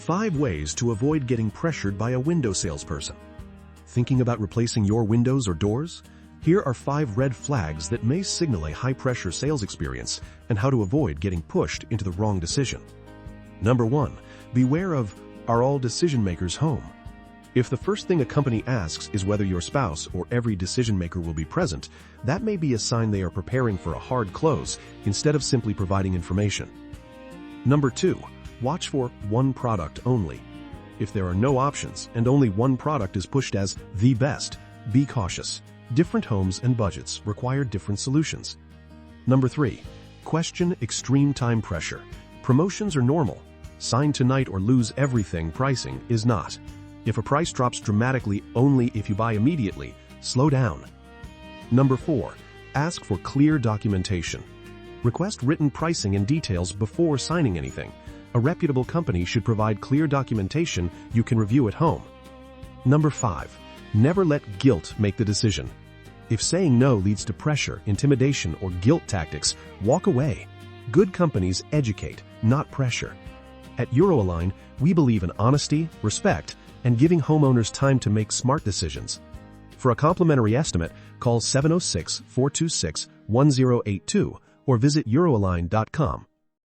5 ways to avoid getting pressured by a window salesperson. Thinking about replacing your windows or doors? Here are 5 red flags that may signal a high-pressure sales experience and how to avoid getting pushed into the wrong decision. Number 1. Beware of, are all decision makers home? If the first thing a company asks is whether your spouse or every decision maker will be present, that may be a sign they are preparing for a hard close instead of simply providing information. Number 2. Watch for one product only. If there are no options and only one product is pushed as the best, be cautious. Different homes and budgets require different solutions. Number 3. Question extreme time pressure. Promotions are normal. Sign tonight or lose everything pricing is not. If a price drops dramatically only if you buy immediately, slow down. Number 4. Ask for clear documentation. Request written pricing and details before signing anything. A reputable company should provide clear documentation you can review at home. Number 5. Never let guilt make the decision. If saying no leads to pressure, intimidation, or guilt tactics, walk away. Good companies educate, not pressure. At EuroAlign, we believe in honesty, respect, and giving homeowners time to make smart decisions. For a complimentary estimate, call 706-426-1082 or visit euroalign.com.